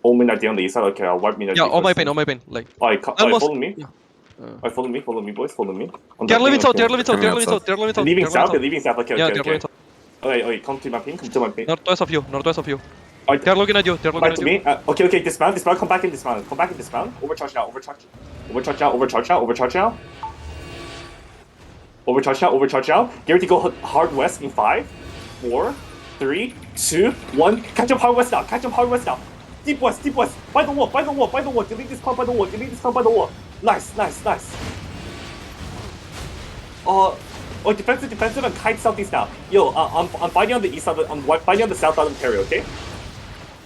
all men are on the east side. Okay, I'll wipe me. Yeah, on my pin, like. Alright, Almost. follow me. Yeah. Alright, follow me, boys, follow me. They're leaving south, they're leaving south. Leaving south, they're leaving south. Okay, Yeah, okay, they're okay. leaving south. Alright, come to my pin, Northwest of you. Alright, They're looking at you. come back to me. Okay, dismount, come back in dismount. Overcharge now. Overcharge now. Get ready to go hard west in 5, 4, 3, 2, 1. Catch up hard west now. Deep west. By the wall. Delete this cloud by the wall. Nice. Defensive and kite southeast now. Yo, I'm fighting on the east side. I'm fighting on the south side of Ontario, okay?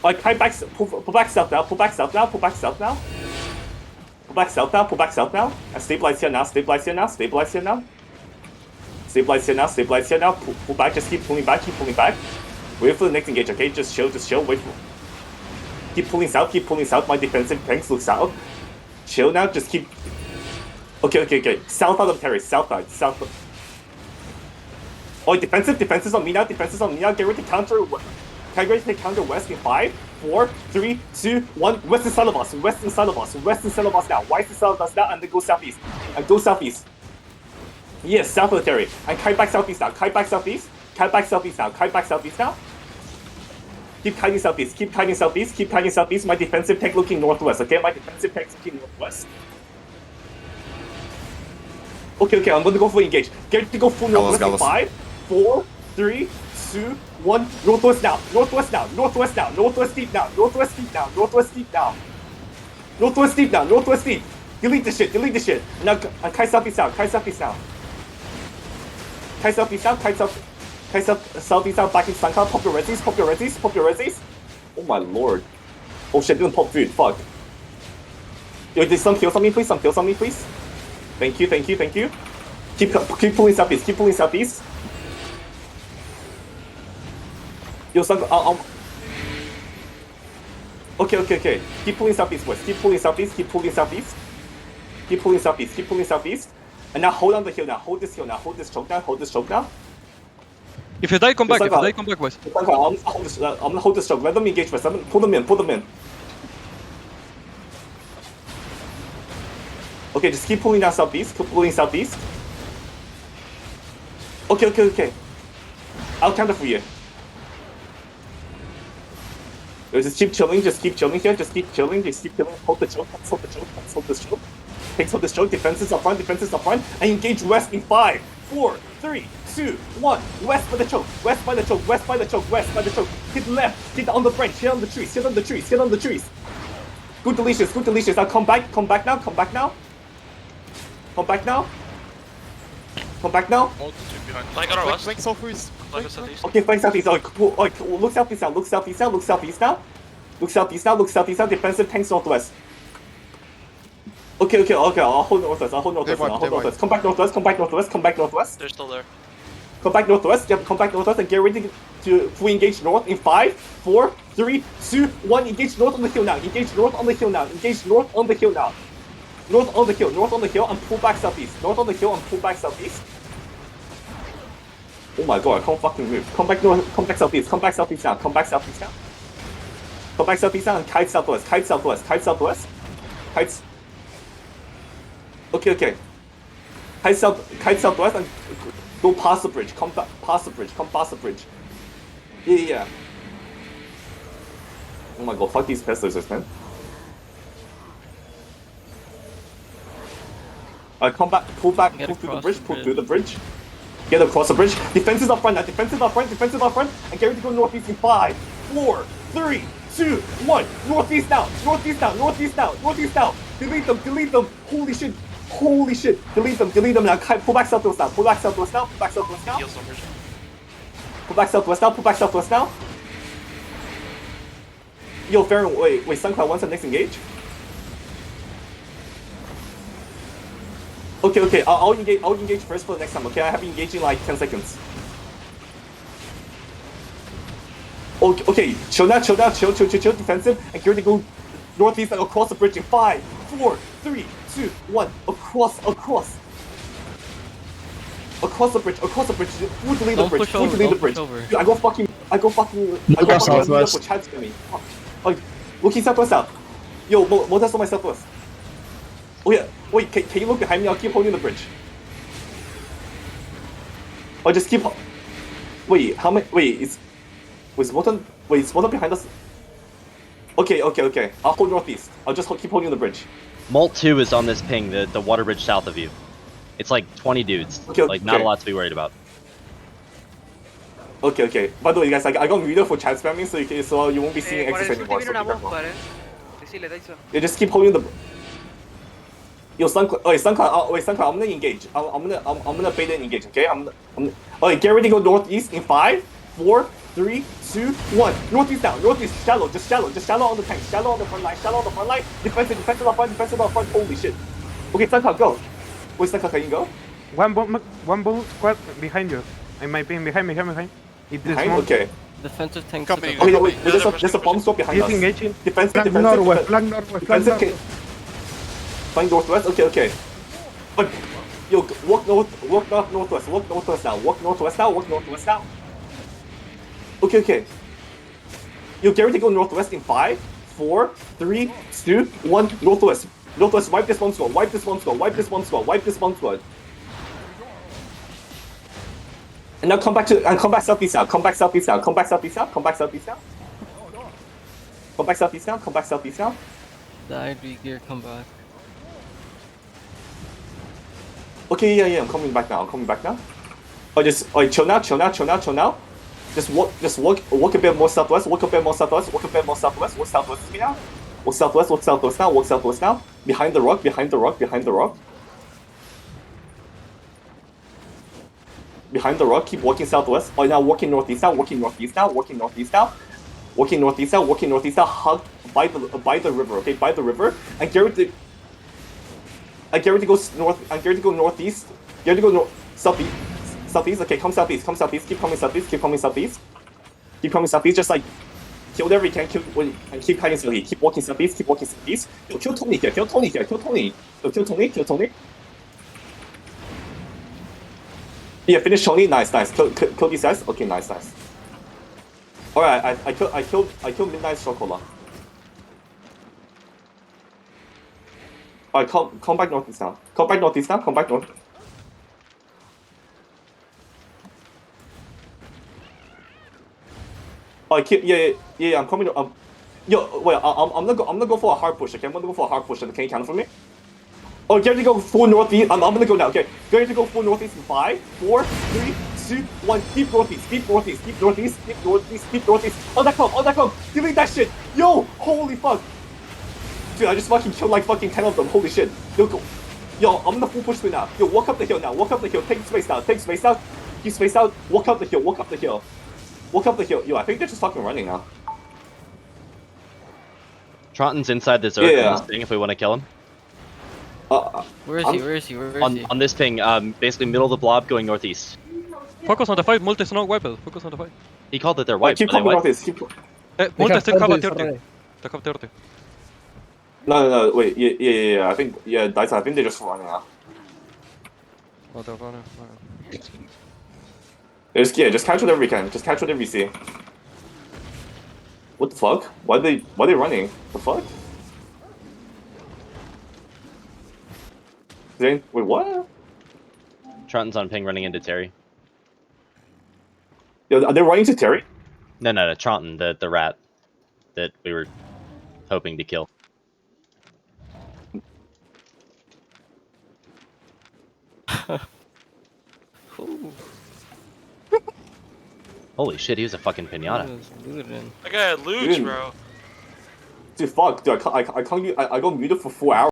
Kite back, pull back south now. Pull back south now. And stabilize here now. Stabilize here now. Pull back. Just keep pulling back. Wait for the next engage, okay? Just chill. Wait for. Keep pulling south. My defensive tanks look south. Chill now. Just keep. Okay. South side of Ontario. South. Defenses on me now. Get ready to counter. Get ready to take counter west in 5, 4, 3, 2, 1. Western side of us now. Western side of us now, and then go southeast. Yes, south of the area. And kite back southeast now. Kite back southeast now. Keep kiting southeast. My defensive tank looking northwest, okay? Okay, I'm gonna go full engage. Get ready to go full northwest in 5, 4, 3, 2, 1. Northwest now. Northwest deep now. Delete the shit. Now, kite southeast now. Kite southeast out, back in SunCloud. Pop your resis. Oh my lord. Oh shit, didn't pop food. Fuck. Yo, did some kills on me, please? Thank you. Keep pulling southeast. Yo, SunCloud, Okay. Keep pulling southeast, boys. Keep pulling southeast. And now hold on the hill now. Hold this choke now. If you die, come back. Boys. I'm gonna hold this choke. Let them engage first. Pull them in. Okay, just keep pulling down southeast. Okay. I'll counter for you. Just keep chilling here. Hold the choke. Takes hold this choke. Defenses up front. And engage west in 5, 4, 3, 2, 1. West by the choke. Hit left. Hit on the branch. Hit on the trees. Good delicious. Now come back now. I got our west. Okay, flank southeast. Look southeast now. Defensive tanks northwest. Okay. I'll hold northwest. Come back northwest. They're still there. Come back northwest and get ready to fully engage north in 5, 4, 3, 2, 1. Engage north on the hill now. North on the hill and pull back southeast. Oh my god, I can't fucking move. Come back southeast now. And kite southwest. Okay. Kite southwest and go past the bridge. Come past the bridge. Yeah. Oh my god, fuck these pest lasers, man. Pull through the bridge. Get across the bridge. Defenses up front, and get ready to go northeast in 5, 4, 3, 2, 1. Northeast now. Delete them. Holy shit. Delete them now. Pull back southwest now. Pull back southwest now. Yo, Farron, wait, SunCloud, when's the next engage? Okay, I'll engage first for the next time, okay? I have you engaging like 10 seconds. Okay, chill now, defensive, and get ready to go northeast and across the bridge in 5, 4, 3, 2, 1. Across the bridge. Who delete the bridge? Dude, I go fucking. Southwest. Looking southwest out. Yo, MULTA's on my southwest. Oh yeah, wait, can you look behind me? I'll keep holding the bridge. Oh, just keep... Wait, how many... Wait, is MULTA behind us? Okay. I'll hold northeast. I'll just keep holding the bridge. Molt 2 is on this ping, the water bridge south of you. It's like 20 dudes. Like, not a lot to be worried about. Okay. By the way, guys, I got muted for chat spamming, so you won't be seeing X's anymore. So be careful. Yeah, just keep holding the... Yo, Suncloud, wait, Suncloud, I'm gonna engage. I'm gonna bait and engage, okay? Alright, get ready to go northeast in 5, 4, 3, 2, 1. Northeast down, northeast, shallow on the tank, shallow on the front line, defensive up front, holy shit. Okay, Suncloud, go. Wait, Suncloud, can you go? One bull squad behind you. I might be behind. It is Behind? Okay. Defensive tank. Okay, no, wait, there's a bomb squad behind us. Engaging. Defensive, northwest. Flank northwest, okay. But, yo, walk northwest now. Okay. Yo, get ready to go northwest in 5, 4, 3, 2, 1, northwest, wipe this one squad. And now come back southeast now. Come back southeast now. The IV gear come back. Okay, yeah, I'm coming back now. Oh, chill now. Just walk a bit more southwest. Walk southwest to me now. Walk southwest now. Behind the rock. Behind the rock, keep walking southwest. Oh, now walking northeast now. Hug by the river, okay? By the river. And get ready to go north. I'm going to go northeast. Southeast. Okay, come southeast. Keep coming southeast. Just like kill whatever you can. And keep hiding southeast. Keep walking southeast. Yo, kill Tony here. Kill Tony. Yo, kill Tony. Yeah, finish Tony. Nice. Kill these guys. Okay, nice. Alright, I killed Midnight Chocola. Alright, come back northeast now. Come back north. Alright, yeah, I'm coming. Yo, wait, I'm gonna go for a hard push. Okay, I'm gonna go for a hard push. Can you count for me? Oh, get ready to go full northeast. I'm gonna go now. Okay, get ready to go full northeast in 5, 4, 3, 2, 1. Keep northeast. Oh, that come. Give me that shit. Yo, holy fuck. Dude, I just fucking killed like fucking 10 of them. Holy shit. Yo, go. Yo, I'm gonna full push through now. Yo, walk up the hill now. Take space out. Keep space out. Walk up the hill. Yo, I think they're just fucking running now. Tronton's inside this earth on this thing if we want to kill him. Where is he? On this ping, basically middle of the blob going northeast. Focus on the fight, MULTA is not wiped. Focus on the fight. He called it their wipe. Keep coming northeast. MULTA still cover 30. They cover 30. No, wait, yeah, I think they're just running now. Oh, they're running. Just catch whatever you can. Just catch whatever you see. What the fuck? Why are they running? The fuck? Wait, what? Tronton's on ping running into Terry. Yo, are they running to Terry? No, Tronton, the rat that we were hoping to kill. Holy shit, he was a fucking pinata. That guy had loot, bro. Dude, fuck, dude, I got muted for 4 hours.